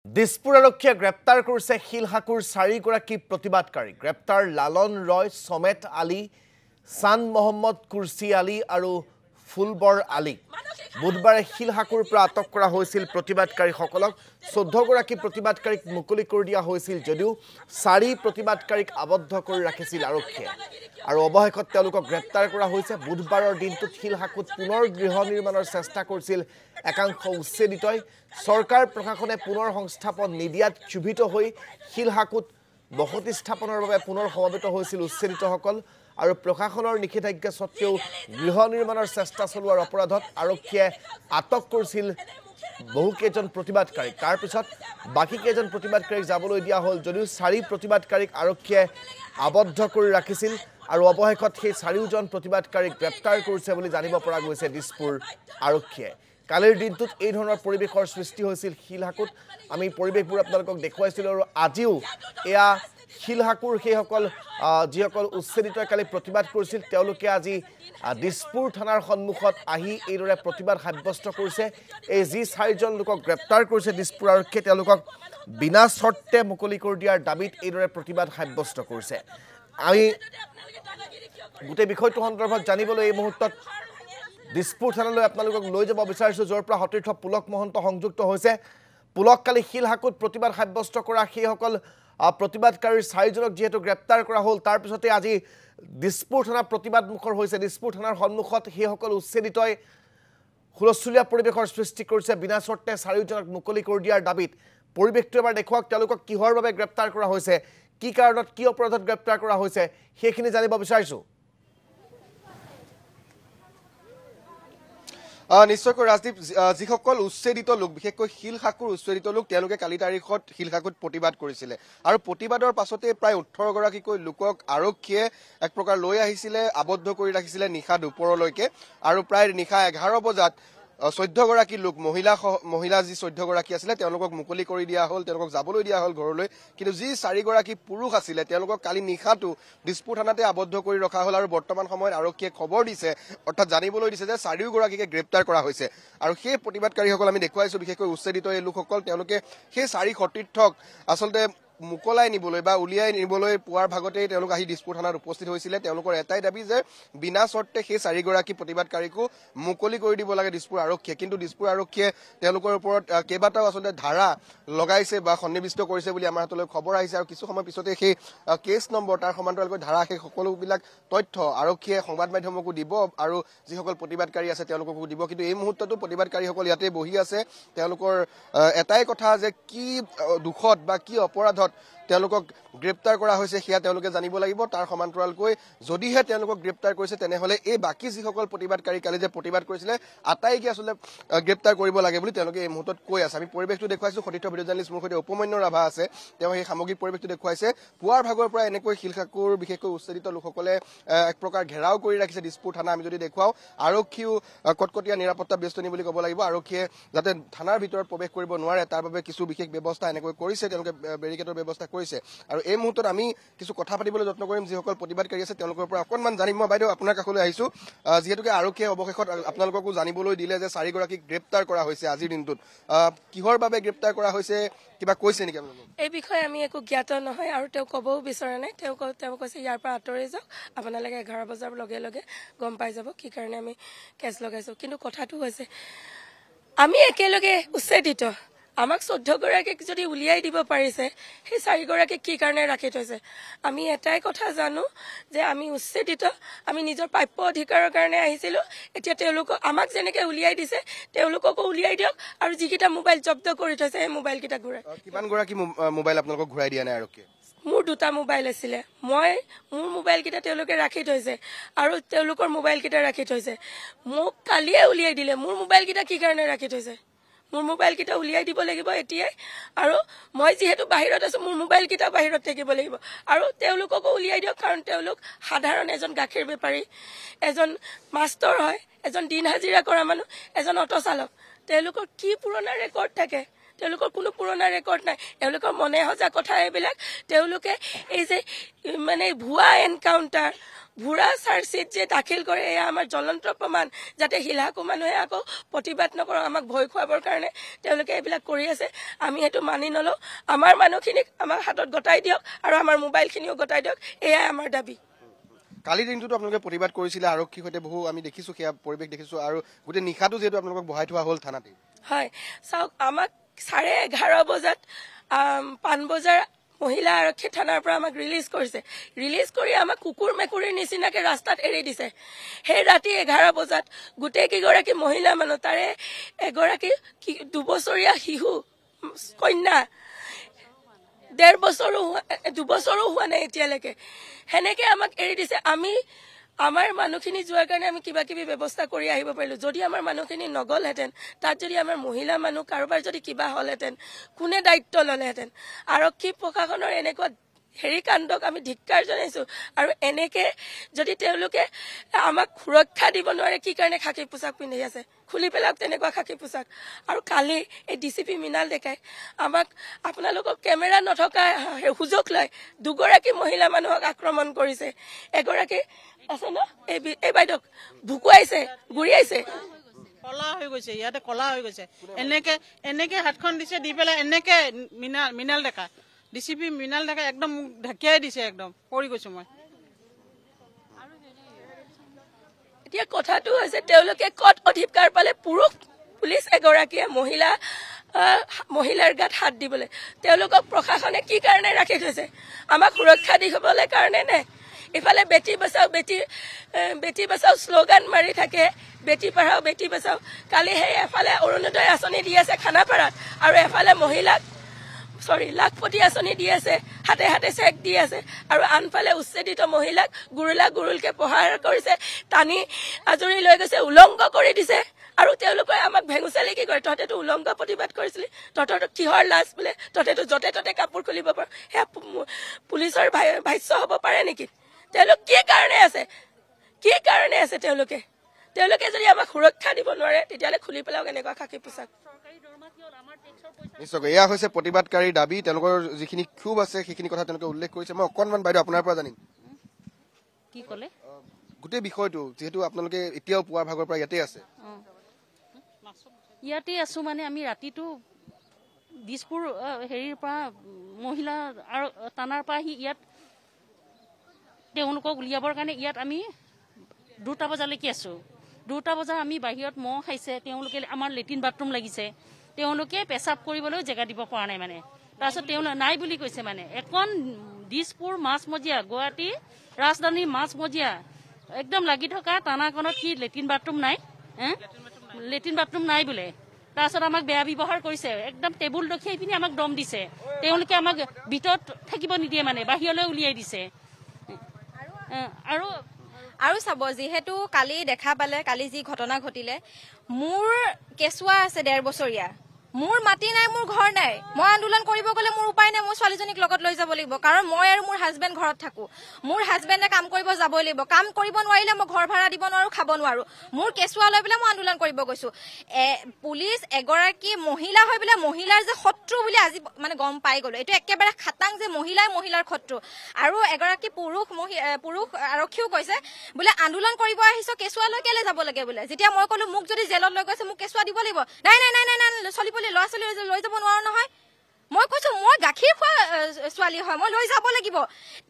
দিছপুৰ আৰক্ষীয়ে গ্ৰেপ্তাৰ কৰিছে শিলহাকুৰ 4গৰাকী প্ৰতিবাদকাৰী গ্ৰেপ্তাৰ লালন ৰয় সমেত আলী সান মোহাম্মদ কুৰ্চি আলী আৰু ফুলবৰ আলী বুধবাৰে শিলহাকুৰ পৰা আটক কৰা হৈছিল প্ৰতিবাদকাৰীসকলক 14গৰাকী প্ৰতিবাদকাৰীক মুকলি কৰি দিয়া হৈছিল যদিও 4 প্ৰতিবাদকাৰীক আবদ্ধ কৰি ৰাখিছিল আৰক্ষীয়ে আৰু অবহেকত তেওঁলোকক গ্ৰেপ্তাৰ কৰা হৈছে বুধবাৰৰ দিনটোত শিলহাকুত পুনৰ গৃহ নিৰ্মাণৰ চেষ্টা কৰিছিল একাংশ উচ্ছেদিতই সৰকাৰ প্ৰশাসনে পুনৰ সংস্থাপন নিদিয়াত ক্ষুভিত হৈ শিলহাকুত বসতি স্থাপনৰ বাবে পুনৰ সমবেত হৈছিল উচ্ছেদিতসকল আৰু প্ৰশাসনৰ নিষেধাজ্ঞা সত্ত্বেও গৃহ নিৰ্মাণৰ চেষ্টা চলোৱাৰ অপৰাধত আৰক্ষীয়ে আটক কৰিছিল বহুকেইজন প্ৰতিবাদকাৰীক তাৰ পিছত বাকি কেইজন প্ৰতিবাদকাৰীক যাবলৈ দিয়া হ'ল যদিও 4 প্ৰতিবাদকাৰীক আৰক্ষীয়ে আবদ্ধ কৰি ৰাখিছিল আৰু অবহেকত সেই 4জন প্ৰতিবাদকাৰীক গ্ৰেপ্তাৰ কৰিছে বুলি জানিব পৰা গৈছে দিছপুৰ আৰক্ষীয়ে কালিৰ দিনটোত এই ধৰণৰ পৰিবেশৰ সৃষ্টি হৈছিল শিলহাকুত আমি পৰিবেশবোৰ আপোনালোকক দেখুৱাইছিল আৰু আজিও এয়া শিলহাকুৰ সেইসকল যিসকল উচ্ছেদিতই কালি প্ৰতিবাদ কৰিছিল তেওঁলোকে আজি দিছপুৰ থানাৰ সন্মুখত আহি এইদৰে প্ৰতিবাদ সাব্যস্ত কৰিছে এই যি 4জন লোকক গ্ৰেপ্তাৰ কৰিছে দিছপুৰ আৰক্ষীয়ে তেওঁলোকক বিনা চৰ্তে মুকলি কৰি দিয়াৰ দাবীত এইদৰে প্ৰতিবাদ সাব্যস্ত কৰিছে আমি গোটেই বিষয়টো সন্দৰ্ভত জানিবলৈ এই মুহূৰ্তত দিছপুৰ থানালৈ আপোনালোকক লৈ যাব বিচাৰিছো যৰ পৰা সতীৰ্থ পুলক মহন্ত সংযুক্ত হৈছে পুলক কালি শিলহাকুত প্ৰতিবাদ সাব্যস্ত কৰা সেইসকল প্ৰতিবাদকাৰীৰ 4জনক যেহেতু গ্ৰেপ্তাৰ কৰা হ'ল তাৰ পিছতে আজি দিছপুৰ থানা প্ৰতিবাদ মুখৰ হৈছে দিছপুৰ থানাৰ সন্মুখত সেইসকল উচ্ছেদিতই হুলস্থুলীয়া পৰিবেশৰ সৃষ্টি কৰিছে বিনা চৰ্তে 4জনক মুকলি কৰি দিয়াৰ দাবীত পৰিবেশটো এবাৰ দেখুৱাওক তেওঁলোকক কিহৰ বাবে গ্ৰেপ্তাৰ কৰা হৈছে কি কাৰণত কি অপৰাধত গ্ৰেপ্তাৰ কৰা হৈছে সেইখিনি জানিব বিচাৰিছো নিশ্চয়কৈ ৰাজদীপ যিসকল উচ্ছেদিত লোক বিশেষকৈ শিলহাকুৰ উচ্ছেদিত লোক তেওঁলোকে কালি তাৰিখত শিলহাকুত প্ৰতিবাদ কৰিছিলে আৰু প্ৰতিবাদৰ পাছতে প্ৰায় 18গৰাকীকৈ লোকক আৰক্ষীয়ে এক প্ৰকাৰ লৈ আহিছিলে আবদ্ধ কৰি ৰাখিছিলে নিশা দুপৰলৈকে আৰু প্ৰায় নিশা 11 বজাত 14গৰাকী লোক মহিলা যি 14গৰাকী আছিল তেওঁলোকক মুকলি কৰি দিয়া হ'ল তেওঁলোকক যাবলৈ দিয়া হ'ল ঘৰলৈ কিন্তু যি 4গৰাকী পুৰুষ আছিল তেওঁলোকক কালি নিশাটো দিছপুৰ থানাতে আবদ্ধ কৰি ৰখা হ'ল আৰু বৰ্তমান সময়ত আৰক্ষীয়ে খবৰ দিছে অৰ্থাৎ জানিবলৈ দিছে যে 4গৰাকীকে গ্ৰেপ্তাৰ কৰা হৈছে আৰু সেই প্ৰতিবাদকাৰীসকল আমি দেখুৱাইছো বিশেষকৈ উচ্ছেদিত এই লোকসকল তেওঁলোকে সেই 4 সতীৰ্থক আচলতে মুকলাই নিবলৈ বা উলিয়াই নিবলৈ পুৱাৰ ভাগতেই তেওঁলোক আহি দিছপুৰ থানাত উপস্থিত হৈছিলে তেওঁলোকৰ এটাই দাবী যে বিনা চৰ্তে সেই 4গৰাকী প্ৰতিবাদকাৰীকো মুকলি কৰি দিব লাগে দিছপুৰ আৰক্ষীয়ে কিন্তু দিছপুৰ আৰক্ষীয়ে তেওঁলোকৰ ওপৰত কেইবাটাও আচলতে ধাৰা লগাইছে বা সন্নিবিষ্ট কৰিছে বুলি আমাৰ হাতলৈ খবৰ আহিছে আৰু কিছু সময় পিছতে সেই কেছ নম্বৰ তাৰ সমান্তৰালকৈ ধাৰা সেই সকলোবিলাক তথ্য আৰক্ষীয়ে সংবাদ মাধ্যমকো দিব আৰু যিসকল প্ৰতিবাদকাৰী আছে তেওঁলোককো দিব কিন্তু এই মুহূৰ্ততো প্ৰতিবাদকাৰীসকল ইয়াতে বহি আছে তেওঁলোকৰ এটাই কথা যে কি দুখত বা কি অপৰাধত তেওঁলোকক গ্ৰেপ্তাৰ কৰা হৈছে সেয়া তেওঁলোকে জানিব লাগিব তাৰ সমান্তৰালকৈ যদিহে তেওঁলোকক গ্ৰেপ্তাৰ কৰিছে তেনেহলে এই বাকি যিসকল প্ৰতিবাদকাৰী কালি যে প্ৰতিবাদ কৰিছিলে আটাইকে আসলে গ্ৰেপ্তাৰ কৰিব লাগে বুলি তেওঁলোকে এই মুহূৰ্তত কৈ আছে আমি পৰিবেশটো দেখুৱাইছো সতীৰ্থ ভিডিঅ' জাৰ্নেলিষ্ট মোৰ সৈতে উপমন্য ৰাভা আছে তেওঁ এই সামগ্ৰিক পৰিবেশটো দেখুৱাইছে পুৱাৰ ভাগৰ পৰা এনেকৈ শিলহাকুৰ বিশেষকৈ উচ্ছেদিত লোকসকলে এক প্ৰকাৰ ঘেৰাও কৰি ৰাখিছে দিছপুৰ থানা আমি যদি দেখুৱাও আৰক্ষীও কটকটীয়া নিৰাপত্তা ব্যস্তনী বুলি ক'ব লাগিব আৰক্ষীয়ে যাতে থানাৰ ভিতৰত প্ৰৱেশ কৰিব নোৱাৰে তাৰ বাবে কিছু বিশেষ ব্যৱস্থা এনেকৈ কৰিছে তেওঁলোকে বেৰিকেডৰ ব্যৱস্থা কৰিছে আৰু এই মুহূৰ্তত আমি কিছু কথা পাতিবলৈ যত্ন কৰিম যিসকল প্ৰতিবাদকাৰী আছে তেওঁলোকৰ পৰা অকণমান জানিম মই বাইদেউ আপোনাৰ কাষলৈ আহিছো যিহেতুকে আৰক্ষীয়ে অৱশেষত আপোনালোককো জানিবলৈ দিলে যে 4গৰাকীক গ্ৰেপ্তাৰ কৰা হৈছে আজিৰ দিনটোত কিহৰ বাবে গ্ৰেপ্তাৰ কৰা হৈছে কিবা কৈছে নেকি আপোনালোকক এই বিষয়ে আমি একো জ্ঞাত নহয় আৰু তেওঁ ক'বও বিচৰা নাই তেওঁ কৈছে ইয়াৰ পৰা আঁতৰি যাওক আপোনালোকে 11 বজাৰ লগে লগে গম পাই যাব কি কাৰণে আমি কেছ লগাইছো কিন্তু কথাটো হৈছে আমি একেলগে উচ্ছেদিত আমাক 14গৰাকীক যদি উলিয়াই দিব পাৰিছে সেই 4গৰাকীক কি কাৰণে ৰাখি থৈছে আমি এটাই কথা জানো যে আমি উচ্ছেদিত আমি নিজৰ প্ৰাপ্য অধিকাৰৰ কাৰণে আহিছিলো এতিয়া তেওঁলোকক আমাক যেনেকৈ উলিয়াই দিছে তেওঁলোককো উলিয়াই দিয়ক আৰু যিকেইটা মোবাইল জব্দ কৰি থৈছে সেই মোবাইলকেইটা ঘূৰাই কিমানগৰাকী মোবাইল আপোনালোকক ঘূৰাই দিয়া নাই আৰক্ষীয়ে মোৰ 2টা মোবাইল আছিলে মোৰ মোবাইলকেইটা তেওঁলোকে ৰাখি থৈছে আৰু তেওঁলোকৰ মোবাইলকেইটা ৰাখি থৈছে মোক কালিয়ে উলিয়াই দিলে মোৰ মোবাইলকেইটা কি কাৰণে ৰাখি থৈছে মোৰ মোবাইলকেইটা উলিয়াই দিব লাগিব এতিয়াই আৰু মই যিহেতু বাহিৰত আছো মোৰ মোবাইলকেইটা বাহিৰত থাকিব লাগিব আৰু তেওঁলোককো উলিয়াই দিয়ক কাৰণ তেওঁলোক সাধাৰণ এজন গাখীৰ বেপাৰী এজন মাষ্টৰ হয় এজন দিন হাজিৰা কৰা মানুহ এজন অটো চালক তেওঁলোকৰ কি পুৰণা ৰেকৰ্ড থাকে তেওঁলোকৰ কোনো পুৰণা ৰেকৰ্ড নাই তেওঁলোকৰ মনে সজা কথা এইবিলাক তেওঁলোকে এই যে মানে ভুৱা এনকাউণ্টাৰ ভুৰা চাৰ্জশ্বিট যে দাখিল কৰে এয়া আমাৰ জ্বলন্ত প্ৰমাণ যাতে শিলহাকু মানুহে আকৌ প্ৰতিবাদ নকৰক আমাক ভয় খুৱাবৰ কাৰণে তেওঁলোকে এইবিলাক কৰি আছে আমি সেইটো মানি নলওঁ আমাৰ মানুহখিনিক আমাৰ হাতত গতাই দিয়ক আৰু আমাৰ মোবাইলখিনিও গতাই দিয়ক এয়াই আমাৰ দাবী কালিৰ দিনটোতো আপোনালোকে প্ৰতিবাদ কৰিছিলে আৰক্ষীৰ সৈতে বহু আমি দেখিছোঁ সেয়া পৰিৱেশ দেখিছোঁ আৰু গোটেই নিশাটো যিহেতু আপোনালোকক বহাই থোৱা হ'ল থানাতে হয় চাওক আমাক 11:30 বজাত পাণবজাৰ মহিলা আৰক্ষী থানাৰ পৰা আমাক ৰিলিজ কৰিছে ৰিলিজ কৰি আমাক কুকুৰ মেকুৰীৰ নিচিনাকে ৰাস্তাত এৰি দিছে সেই ৰাতি 11 বজাত গোটেই কেইগৰাকী মহিলা মানুহ তাৰে এগৰাকী 2 বছৰীয়া শিশু কন্যা 1.5 বছৰো 2 বছৰো হোৱা নাই এতিয়ালৈকে সেনেকে আমাক এৰি দিছে আমি আমাৰ মানুহখিনি যোৱাৰ কাৰণে আমি কিবা কিবি ব্যৱস্থা কৰি আহিব পাৰিলো যদি আমাৰ মানুহখিনি নগলহেঁতেন তাত যদি আমাৰ মহিলা মানুহ কাৰোবাৰ যদি কিবা হ'লহেঁতেন কোনে দায়িত্ব ল'লেহেঁতেন আৰক্ষী প্ৰশাসনৰ এনেকুৱা হেৰি কাণ্ডক আমি ধিক্কাৰ জনাইছোঁ আৰু এনেকে যদি তেওঁলোকে আমাক সুৰক্ষা দিব নোৱাৰে কি কাৰণে খাকী পোছাক পিন্ধি আছে খুলি পেলাওক তেনেকুৱা খাকী পোছাক আৰু কালি এই ডিচিপি মৃণাল ডেকাই আমাক আপোনালোকক কেমেৰা নথকা সুযোগ লৈ 2গৰাকী মহিলা মানুহক আক্ৰমণ কৰিছে এগৰাকী আছে ন এই বাইদেউক ভুকুৱাইছে গুৰিয়াইছে কলা হৈ গৈছে ইয়াতে কলা হৈ গৈছে এনেকে হাতখন দিছে দি পেলাই এনেকে মৃণাল ডেকা ডিচিপি মৃণাল ডেকা একদম মোক ঢাকিয়াই দিছে একদম পৰি গৈছো মই এতিয়া কথাটো হৈছে তেওঁলোকে কত অধিকাৰ পালে পুৰুষ পুলিচ এগৰাকীয়ে মহিলাৰ গাত হাত দিবলৈ তেওঁলোকক প্ৰশাসনে কি কাৰণে ৰাখি থৈছে আমাক সুৰক্ষা দিবলৈ কাৰণে নে ইফালে বেটি বচাও শ্লোগান মাৰি থাকে বেটি পঢ়াও বেটি বচাও কালি সেই এফালে অৰুণোদয় আঁচনি দি আছে খানাপাৰাত আৰু এফালে মহিলাক লাখপতি আঁচনি দি আছে হাতে হাতে চেক দি আছে আৰু আনফালে উচ্ছেদিত মহিলাক গুৰুলকে প্ৰহাৰ কৰিছে টানি আজৰি লৈ গৈছে উলংঘ কৰি দিছে আৰু তেওঁলোকে আমাক ভেঙুচালি কি কৰে তহঁতেতো উলংঘ প্ৰতিবাদ কৰিছিলি তহঁতৰ কিহৰ লাজ বোলে তহঁতেতো য'তে ত'তে কাপোৰ খুলিব পাৰ সেয়া পুলিচৰ ভাষ্য হ'ব পাৰে নেকি তেওঁলোক কি কাৰণে আছে তেওঁলোকে যদি আমাক সুৰক্ষা দিব নোৱাৰে তেতিয়াহ'লে খুলি পেলাওক এনেকুৱা খাকী পোছাক নিশ্চয়কৈ এয়া হৈছে প্ৰতিবাদকাৰীৰ দাবী তেওঁলোকৰ যিখিনি ক্ষোভ আছে সেইখিনি কথা তেওঁলোকে উল্লেখ কৰিছে মই অকণমান বাইদেউ আপোনাৰ পৰা জানিম কি ক'লে গোটেই বিষয়টো যিহেতু আপোনালোকে এতিয়াও পুৱাৰ ভাগৰ পৰা ইয়াতে আছে ইয়াতে আছো মানে আমি ৰাতিটো দিছপুৰ হেৰিৰ পৰা মহিলা আৰু থানাৰ পৰা আহি ইয়াত তেওঁলোকক উলিয়াবৰ কাৰণে ইয়াত আমি 2টা বজালৈকে আছো 2টা বজাৰ আমি বাহিৰত মহ খাইছে তেওঁলোকে আমাৰ লেট্ৰিন বাথৰুম লাগিছে তেওঁলোকে পেচাব কৰিবলৈ জেগা দিব পৰা নাই মানে তাৰপিছত তেওঁলোকে নাই বুলি কৈছে মানে এখন দিছপুৰ মাছমজিয়া গুৱাহাটী ৰাজধানী মাছমজিয়া একদম লাগি থকা থানাখনত কি লেট্ৰিন বাথৰুম নাই বোলে তাৰপিছত আমাক বেয়া ব্যৱহাৰ কৰিছে একদম টেবুল ৰখাই পিনি আমাক দম দিছে তেওঁলোকে আমাক ভিতৰত থাকিব নিদিয়ে মানে বাহিৰলৈ উলিয়াই দিছে আৰু চাব যিহেতু কালি দেখা পালে কালি যি ঘটনা ঘটিলে মোৰ কেঁচুৱা আছে 1.5 বছৰীয়া মোৰ মাটি নাই মোৰ ঘৰ নাই মই আন্দোলন কৰিব গ'লে মোৰ উপায় নাই মই ছোৱালীজনীক লগত লৈ যাব লাগিব কাৰণ মই আৰু মোৰ হাজবেণ্ড ঘৰত থাকো মোৰ হাজবেণ্ডে কাম কৰিব যাবই লাগিব কাম কৰিব নোৱাৰিলে মই ঘৰ ভাড়া দিব নোৱাৰো খাব নোৱাৰো মোৰ কেঁচুৱা লৈ পেলাই মই আন্দোলন কৰিব গৈছো পুলিচ এগৰাকী মহিলা হৈ পেলাই মহিলাৰ যে শত্ৰু বুলি আজি মানে গম পাই গলো এইটো একেবাৰে খাটাং যে মহিলাৰ শত্ৰু আৰু এগৰাকী পুৰুষ আৰক্ষীও কৈছে বোলে আন্দোলন কৰিব আহিছো কেঁচুৱা লৈ কেলে যাব লাগে বোলে যেতিয়া মই ক'লো মোক যদি জেলত লৈ গৈছে মোক কেঁচুৱা দিব লাগিব নাই চলি ল'ৰা ছোৱালী লৈ যাব নোৱাৰো নহয় মই কৈছো মই গাখীৰ খোৱা ছোৱালী হয় মই লৈ যাব লাগিব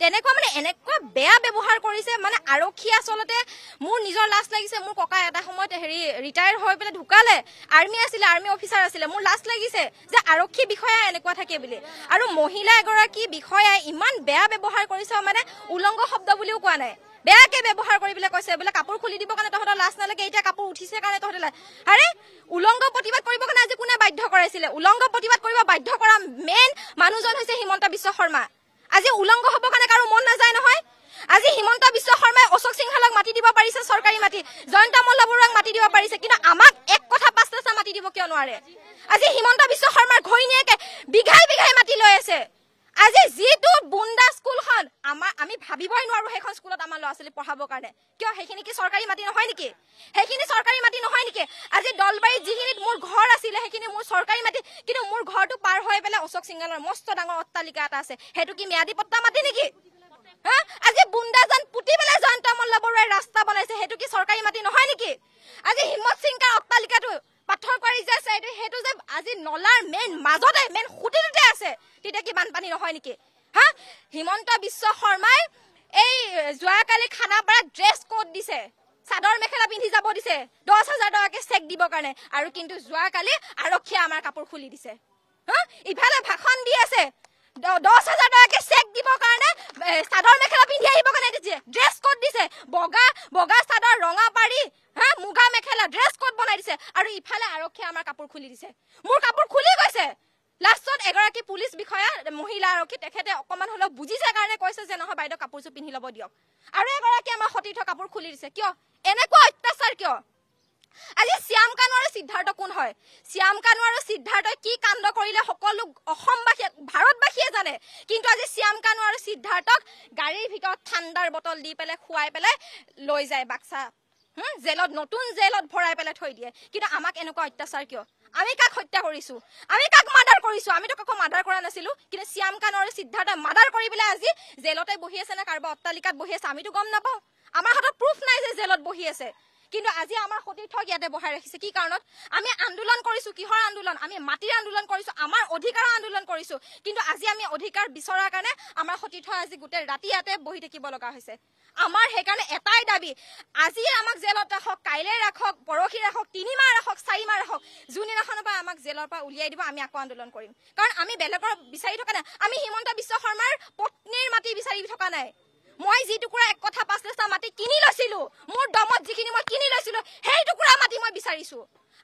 তেনেকুৱা মানে এনেকুৱা বেয়া ব্যৱহাৰ কৰিছে মানে আৰক্ষী আচলতে মোৰ নিজৰ লাজ লাগিছে মোৰ ককা এটা সময়ত ৰিটায়াৰ হৈ পেলাই ঢুকালে আৰ্মি অফিচাৰ আছিলে মোৰ লাজ লাগিছে যে আৰক্ষী বিষয়া এনেকুৱা থাকে বুলি আৰু মহিলা এগৰাকী বিষয়াই ইমান বেয়া ব্যৱহাৰ কৰিছে মানে উলংঘ শব্দ বুলিও কোৱা নাই বেয়াকে ব্যৱহাৰ কৰি পেলাই কৈছে বোলে কাপোৰ খুলি দিব কাৰণে তহঁতৰ লাজ নালাগে এতিয়া কাপোৰ উঠিছে কাৰণে তহঁতে লাজ আৰে উলংঘ প্ৰতিবাদ কৰিব কাৰণে আজি কোনে বাধ্য কৰাইছিলে উলংঘ প্ৰতিবাদ কৰিব বাধ্য কৰা মেইন মানুহজন হৈছে হিমন্ত বিশ্ব শৰ্মা আজি উলংঘ হ'ব কাৰণে কাৰো মন নাযায় নহয় আজি হিমন্ত বিশ্ব শৰ্মাই অশোক সিংহালক মাতি দিব পাৰিছে চৰকাৰী মাটি জয়ন্ত মল্ল বৰুৱাক মাতি দিব পাৰিছে কিন্তু আমাক এক কথা 5টা মাতি দিব কিয় নোৱাৰে আজি হিমন্ত বিশ্ব শৰ্মাৰ ঘৈণীয়েকে বিঘাই মাটি লৈ আছে আজি যিটো বুন্দা স্কুলখন আমি ভাবিবই নোৱাৰো সেইখন স্কুলত আমাৰ ল'ৰা ছোৱালী পঢ়াবৰ কাৰণে কিয় সেইখিনি কি চৰকাৰী মাটি নহয় নেকি আজি দলবাৰীত যিখিনিত মোৰ ঘৰ আছিলে সেইখিনি মোৰ চৰকাৰী মাটি কিন্তু মোৰ ঘৰটো পাৰ হৈ পেলাই অশোক সিংহালৰ মস্ত ডাঙৰ অট্টালিকা এটা আছে সেইটো কি ম্যাদী পট্টা মাটি নেকি হা আজি বুন্দাজান পুতি পেলাই জয়ন্ত মল্লবৰুৱাই ৰাস্তা বনাইছে হেতু কি চৰকাৰী মাটি নহয় নেকি আজি হিমত সিংকাৰ অট্টালিকাটো পাথৰ কৰি যে আছে হেতু যে আজি নলাৰ মেইন মাজতে মেইন খুঁটিতে আছে তেতিয়া কি বানপানী নহয় নেকি হা হিমন্ত বিশ্ব শৰ্মাই এই যোৱাকালি খানাপাৰাত ড্ৰেছ কোড দিছে চাদৰ মেখেলা পিন্ধি যাব দিছে 10,000 টকাকে চেক দিব কাৰণে আৰু কিন্তু যোৱাকালি আৰক্ষীয়ে আমাৰ কাপোৰ খুলি দিছে হা ইফালে ভাষণ দি আছে 10,000 টকাকে চেক দিব কাৰণে চাদৰ মেখেলা পিন্ধি আহিব কাৰণে দিছে ড্ৰেছ কোড দিছে বগা চাদৰ ৰঙা পাৰি হা মুগা মেখেলা ড্ৰেছ কোড বনাই দিছে আৰু ইফালে আৰক্ষীয়ে আমাৰ কাপোৰ খুলি দিছে মোৰ কাপোৰ খুলি গৈছে লাষ্টত এগৰাকী পুলিচ বিষয়া মহিলা আৰক্ষী তেখেতে অকমান হলো বুজিছে কাৰণে কৈছে যে নহয় বাইদেউ কাপোৰটো পিন্ধি ল'ব দিয়ক আৰু এগৰাকী আমাৰ সতীৰ্থ কাপোৰ খুলি দিছে কিয় এনেকুৱা অত্যাচাৰ কিয় আজি শ্যাম কানু আৰু সিদ্ধাৰ্থ কোন হয় শ্যাম কানু আৰু সিদ্ধাৰ্থই কি কাণ্ড কৰিলে সকলো অসমবাসী ভাৰতবাসীয়ে জানে কিন্তু আজি শ্যাম কানু আৰু সিদ্ধাৰ্থক গাড়ীৰ ভিতৰত ঠাণ্ডাৰ বটল দি পেলাই খুৱাই পেলাই লৈ যায় বাক্সা জেলত নতুন জেলত ভৰাই পেলাই থৈ দিয়ে কিন্তু আমাক এনেকুৱা অত্যাচাৰ কিয় আমি কাক হত্যা কৰিছো আমি কাক মাৰ্ডাৰ কৰিছো আমি তো কাকো মাৰ্ডাৰ কৰা নাছিলো কিন্তু শ্যাম কানু আৰু সিদ্ধাৰ্থ মাৰ্ডাৰ কৰি পেলাই আজি জেলতে বহি আছে না কাৰোবাৰ অট্টালিকাত বহি আছে আমিতো গম নাপাওঁ আমাৰ হাতত প্ৰুফ নাই যে জেলত বহি আছে কিন্তু আজি আমাৰ সতীৰ্থক ইয়াতে বহাই ৰাখিছে কি কাৰণত আমি আন্দোলন কৰিছো কিহৰ আন্দোলন আমি মাটিৰ আন্দোলন কৰিছো আমাৰ অধিকাৰৰ আন্দোলন কৰিছো কিন্তু আজি আমি অধিকাৰ বিচৰাৰ কাৰণে আমাৰ সতীৰ্থ আজি গোটেই ৰাতি ইয়াতে বহি থাকিব লগা হৈছে আমাৰ সেইকাৰণে এটাই দাবী আজি আমাক জেলত ৰাখক কাইলৈ ৰাখক পৰহি ৰাখক 3 মাহ ৰাখক 4 মাহ ৰাখক যোনদিনাখনৰ পৰা আমাক জেলৰ পৰা উলিয়াই দিব আমি আকৌ আন্দোলন কৰিম কাৰণ আমি বেলেগৰ বিচাৰি থকা নাই আমি হিমন্ত বিশ্ব শৰ্মাৰ পত্নীৰ মাটি বিচাৰি থকা নাই মই যি টুকুৰা এক কথা 5 লাখ মাটি কিনি লৈছিলো মোৰ দমত যিখিনি মই কিনি লৈছিলো সেই টুকুৰা মাটি মই বিচাৰিছো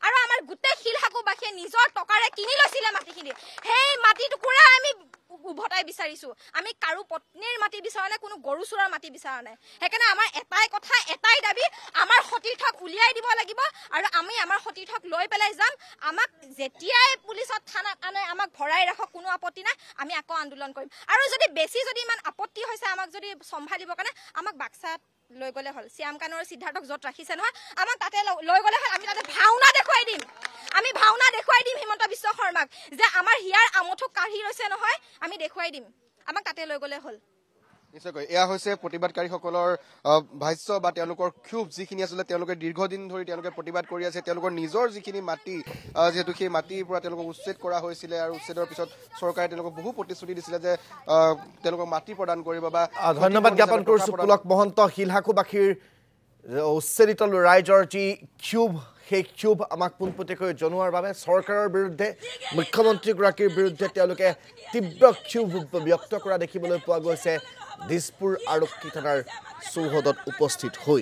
আৰু আমাৰ গোটেই শিলহাকুবাসীয়ে নিজৰ টকাৰে কিনি লৈছিলে মাটিখিনি সেই মাটি টুকুৰা আমি উভতাই বিচাৰিছো আমি কাৰো পত্নীৰ মাটি বিচাৰা নাই কোনো গৰু চুৰৰ মাটি বিচাৰা নাই সেইকাৰণে আমাৰ এটাই কথা এটাই দাবী আমাৰ সতীৰ্থক উলিয়াই দিব লাগিব আৰু আমি আমাৰ সতীৰ্থক লৈ পেলাই যাম আমাক যেতিয়াই পুলিচত থানাত আনে আমাক ভৰাই ৰাখক কোনো আপত্তি নাই আমি আকৌ আন্দোলন কৰিম আৰু যদি বেছি যদি ইমান আপত্তি হৈছে আমাক যদি সম্ভালিব কাৰণে আমাক বাক্সাত লৈ গলে হল শ্যাম কানু আৰু সিদ্ধাৰ্থক যত ৰাখিছে নহয় আমাক তাতে লৈ গলে হল আমি তাতে ভাওনা দেখুৱাই দিম আমি ভাওনা দেখুৱাই দিম হিমন্ত বিশ্ব শৰ্মাক যে আমাৰ হিয়াৰ আমঠু কাঢ়ি ৰৈছে নহয় আমি দেখুৱাই দিম আমাক তাতে লৈ গলে হল নিশ্চয়কৈ এয়া হৈছে প্ৰতিবাদকাৰীসকলৰ ভাষ্য বা তেওঁলোকৰ ক্ষোভ যিখিনি আছিলে তেওঁলোকে দীৰ্ঘদিন ধৰি তেওঁলোকে প্ৰতিবাদ কৰি আছে তেওঁলোকৰ নিজৰ যিখিনি মাটি যেহেতু সেই মাটিৰ পৰা তেওঁলোকক উচ্ছেদ কৰা হৈছিলে আৰু উচ্ছেদৰ পিছত চৰকাৰে তেওঁলোকক বহু প্ৰতিশ্ৰুতি দিছিলে যে তেওঁলোকক মাটি প্ৰদান কৰিব বা ধন্যবাদ জ্ঞাপন কৰিছো পুলক মহন্ত শিলহাকুবাসীৰ উচ্ছেদিত ৰাইজৰ যি ক্ষোভ সেই ক্ষোভ আমাক পোনপটীয়াকৈ জনোৱাৰ বাবে চৰকাৰৰ বিৰুদ্ধে মুখ্যমন্ত্ৰীগৰাকীৰ বিৰুদ্ধে তেওঁলোকে তীব্ৰ ক্ষোভ ব্যক্ত কৰা দেখিবলৈ পোৱা গৈছে দিছপুৰ আৰক্ষী থানাৰ চৌহদত উপস্থিত হৈ